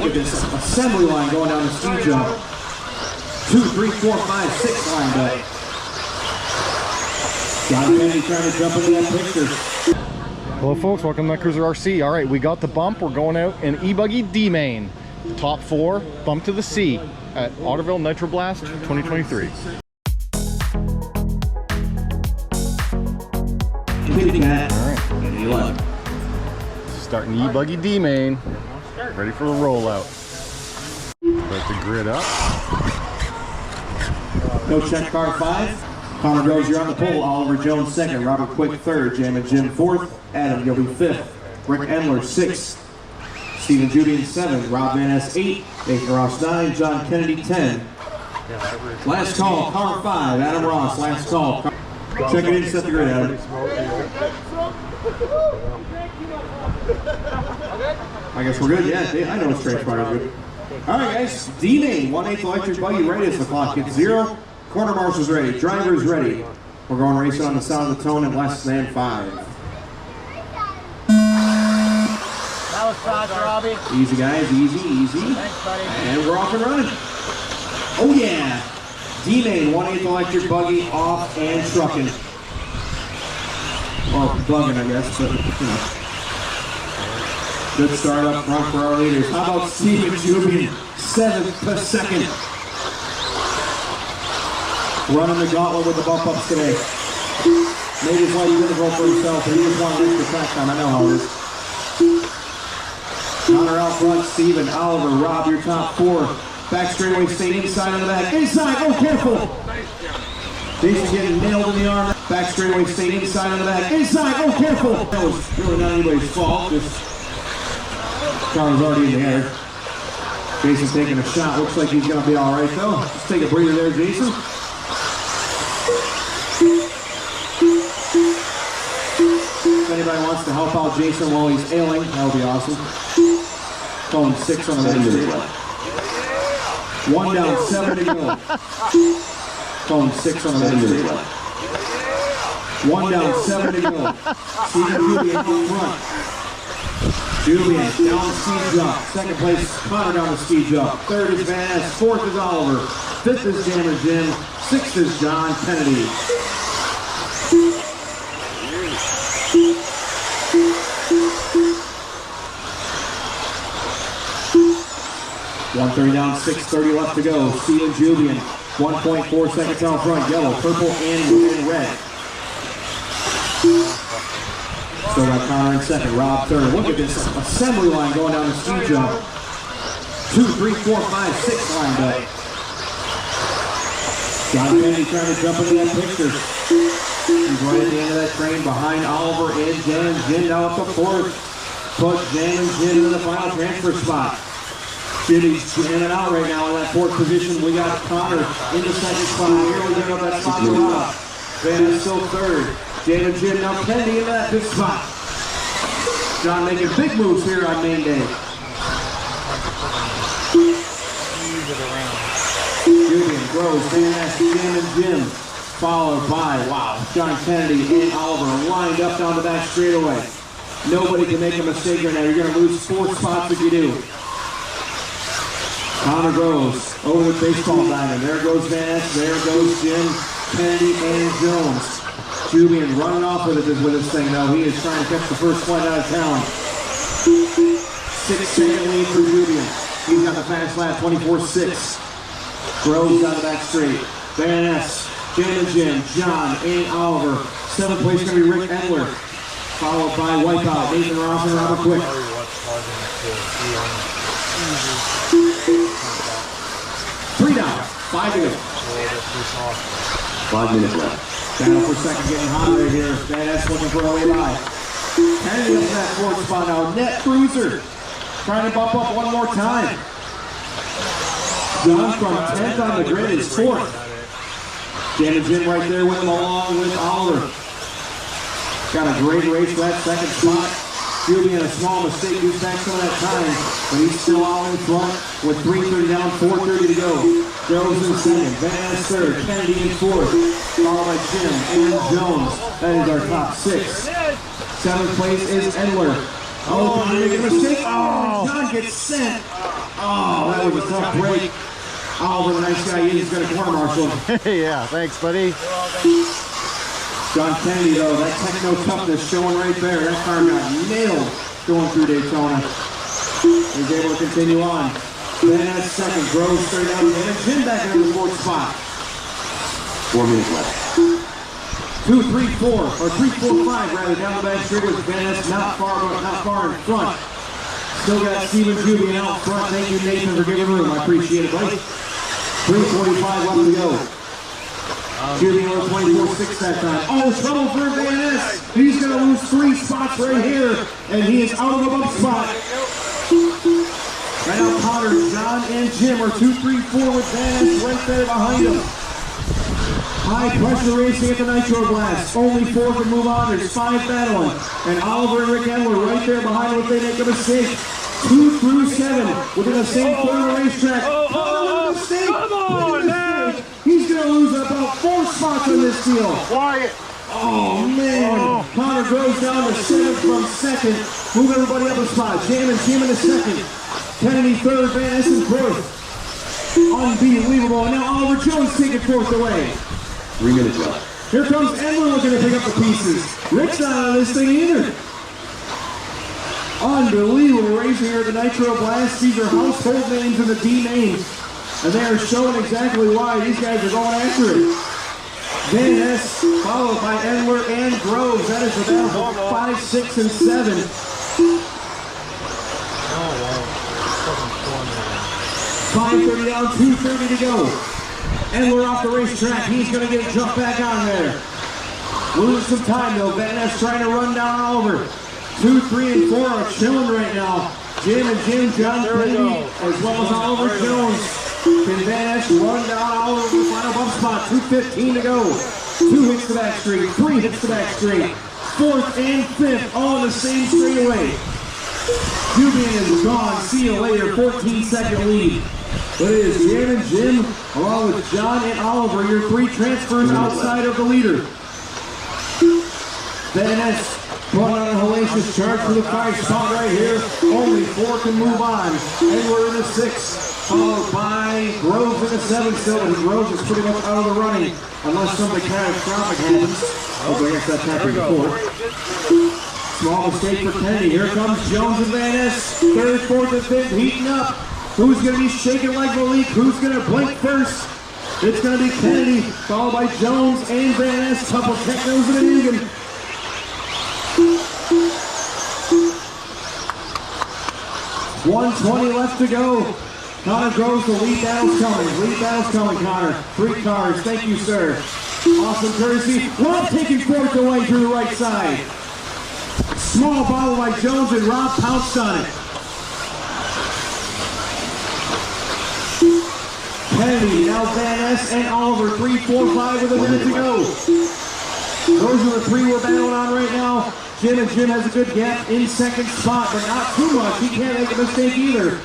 at this assembly line going down the ski jump. 2, 3, 4, 5, 6 lined up. John Kennedy trying to jump into that picture. Hello folks, welcome to Night Cruiser RC. All right, we got the bump. We're going out in E-Buggy D-Main. Top 4, bump to the sea at Otterville Nitro Blast 2023. All right. Starting E-Buggy D-Main. Ready for the rollout. Let the grid up. No check car 5. Connor Rose, you're on the pole. Oliver Jones 2nd. Robert Quick 3rd. Jam and Jim 4th. Adam, you'll be 5th. Rick Endler 6th. Stephen Judian 7th. Rob Van Ness 8. Nathan Ross 9. John Kennedy 10. Last call, car 5. Adam Ross, last call. Check it in, set the grid, Adam. I guess we're good, yeah. I know it's transpired good. All right, guys. D-Main, 1/8 electric buggy ready as the clock hits 0. Corner marshals ready. Drivers ready. We're going racing on the sound of the tone in less than 5. That was fast, Robbie. Easy, guys. Easy, easy. Thanks, buddy. And we're off and running. Oh, yeah. D-Main, 1/8 electric buggy off and trucking. Or bugging, I guess, but, you know. Good start up front for our leaders. How about Stephen Jubian, 7th per second. Running the gauntlet with the bump ups today. Made his life difficult for himself, but he just wanted to extra track time. I know how it is. Connor out front, Stephen, Oliver, Rob, your top 4. Back straightaway, stay inside of the back. Inside, oh, careful! Jason getting nailed in the arm. Back straightaway, stay inside of the back. Inside, oh, careful! That was really not anybody's fault. Just Connor's already in the air. Jason's taking a shot. Looks like he's going to be all right, though. Let's take a breather there, Jason. If anybody wants to help out Jason while he's ailing, that would be awesome. Phone 6 on the back straight. 1 down, 7 to go. Phone 6 on the back straight. 1 down, 7 to go. Stephen Julian up front. Julian down the ski jump. 2nd place, Connor down the ski jump. 3rd is Van Ness. 4th is Oliver. 5th is Jam and Jim. 6th is John Kennedy. 1:30 down, 6:30 left to go. Stephen Julian, 1.4 seconds out front. Yellow, purple, and red. Still got Connor in 2nd. Rob 3rd. Look at this assembly line going down the ski jump. 2, 3, 4, 5, 6 lined up. John Kennedy trying to jump into that picture. He's right at the end of that train behind Oliver and Jan and Jim down at the 4th. Put Jan and Jim in the final transfer spot. Jimmy's jamming out right now in that 4th position. We got Connor in the 2nd spot. Here we go, that spot to Rob. Van Ness still 3rd. Jan and Jim, now Kennedy in that 5th spot. John making big moves here on main day. Julian, Rose, Van Ness, Jan and Jim. Followed by, wow, John Kennedy and Oliver lined up down the back straightaway. Nobody can make a mistake right now. You're going to lose 4 spots if you do. Connor Rose over the baseball diamond. There goes Van Ness. There goes Jim, Kennedy, and Jones. Julian running off with this thing though. He is trying to catch the first flight out of town. 6-second lead for Julian. He's got the fast lap, 24.6. Rose down the back straight. Van Ness, Jan and Jim, John, and Oliver. 7th place is going to be Rick Endler. Followed by Wipeout, Nathan Ross, and Robert Quick. 3 down, 5 to go. 5 minutes left. Battle for 2nd getting hot right here. Van Ness looking for a way by. Kennedy up in that 4th spot now. Net Cruiser trying to bump up one more time. John from 10th on the grid is 4th. Jan and Jim right there with him along with Oliver. Got a great race for that 2nd spot. Julian, a small mistake, he's back some of that time, but he's still out in front with 3:30 down, 4:30 to go. Jones in 2nd, Van Ness 3rd, Kennedy in 4th, followed by Jim and Jones. That is our top 6. 7th place is Endler. Oh, making a mistake. Oh, John gets sent. A Oh, that was a tough break. Oliver, the nice guy, he's going to corner marshal. Yeah, thanks, buddy. John Kennedy, though, that techno toughness showing right there. That car got nailed going through Daytona. He's able to continue on. Then that's second. Groves straight out and Jim back in the fourth spot. 4 minutes left. 2, 3, 4, or 3, 4, 5 rather down the back street with Van Ness not far in front. Still got Steven Jubian out front. Thank you, Nathan, for giving room. I appreciate it, buddy. 3:45 left to go. Jubian on 24.6 that time. Oh, trouble for Van Ness. He's going to lose 3 spots right here, and he is out of the bump spot. Right now, Connor, John, and Jim are 2, 3, 4 with Van Ness right there behind him. High pressure racing at the Nitro Blast. Only 4 can move on. There's 5 battling. And Oliver and Rick Edler right there behind him if they make a mistake. 2 through 7 within the same corner of the racetrack. Oh, mistake. Come on, man. He's going to lose about 4 spots on this deal. Quiet. Oh, man. Connor goes down to 7th from 2nd. Move everybody up a spot. Jam and Jim in the 2nd. Kennedy 3rd. Van Ness in 4th. Unbelievable. And now Oliver Jones taking 4th away. 3 minutes left. Here comes Edler looking to pick up the pieces. Rick's not out of this thing either. Unbelievable racing here at the Nitro Blast. These are household names in the D main. And they are showing exactly why these guys are going after it. Van Ness followed by Edler and Groves. That is the battle for 5, 6, and 7. 5:30 down, 2:30 to go. Edler off the racetrack. He's going to get a jump back on there. Losing some time though. Van Ness trying to run down Oliver. 2, 3, and 4 are chilling right now. Jim and Jim, John Kennedy, as well as Oliver Jones. Can Van Ness run down Oliver for the final bump spot? 2:15 to go. 2 hits the back straight, 3 hits the back straight. 4th and 5th all in the same straightaway. Jubian is gone. See you later. 14-second lead. But it is Jim and Jim, along with John and Oliver, your 3 transfers outside of the leader. Van Ness put on a hellacious charge for the 5 spot right here. Only 4 can move on. And we're in the 6th, followed by Groves in the 7th still. And Groves is pretty much out of the running, unless something catastrophic happens. Okay, I guess that's happened before. Small mistake for Kennedy. Here comes Jones and Van Ness. 3rd, 4th, and 5th heating up. Who's going to be shaking like Malik? Who's going to blink first? It's going to be Kennedy, followed by Jones and Van Ness. Couple technos and an Egan. .120 left to go. Connor Groves, the lead battle's coming. Lead battle's coming, Connor. 3 cars. Thank you, sir. Awesome courtesy. Rob taking 4th away to the right side. Small bottle by Jones and Rob pounced on it. Kennedy, now Van Ness and Oliver, 3, 4, 5 with a minute to go. Those are the 3 we're battling on right now. Jim and Jim has a good gap in 2nd spot, but not too much. He can't make a mistake either.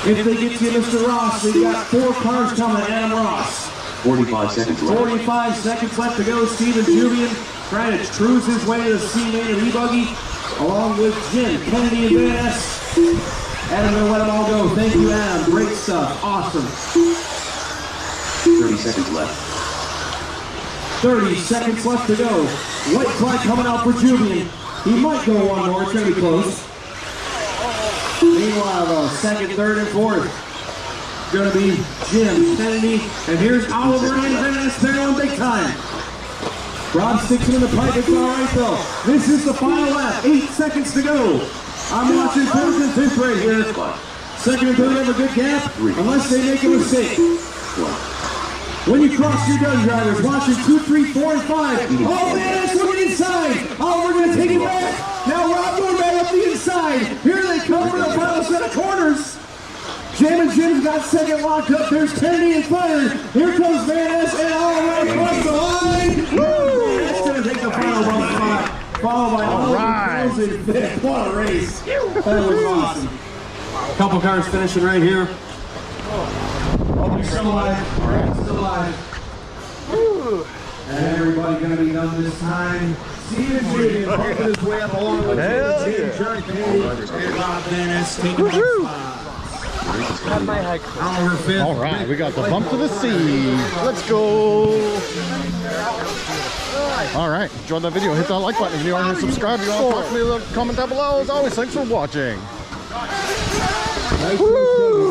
If they get to you, Mr. Ross, we got 4 cars coming. Adam Ross. 45 seconds left. 45 seconds left to go. Steven Jubian trying to cruise his way to the C-Main of E-Buggy, along with Jim, Kennedy, and Van Ness. Adam, gonna let them all go. Thank you, Adam. Great stuff. Awesome. 30 seconds left. 30 seconds left to go. White flag coming out for Jubian. He might go one more. It's going to be close. Meanwhile, though, 2nd, 3rd, and 4th. Going to be Jim, Kennedy, and here's Oliver and Van Ness battling big time. Rob sticks it in the pipe. It's all right, though. This is the final lap. 8 seconds to go. I'm watching 4th and 5th right here. 2nd and 3rd have a good gap, unless they make a mistake. When you cross, you're done, drivers. Watching 2, 3, 4, and 5. Oh, man, it's looking inside. Oh, we're going to take it back. Now Rob going back up the inside. Here they come for the final set of corners. Jim and Jim's got 2nd locked up. There's Kennedy and Fire. Here comes Van Ness and all right across the line. Woo! That's going to take the final bump spot. Followed by all right. And 5th. What a race. That was awesome. Couple cars finishing right here. Still alive. All right, still alive. Woo. And everybody going to be done this time. Steven Jubian bumping his way up along with Jim, John Kennedy, and Rob Van Ness taking the spot. Oliver fifth. All right, we got the bump to the sea. Let's go. All right, enjoyed that video. Hit that like button if you aren't subscribed. If you want to talk to me, comment down below. As always, thanks for watching. Woo!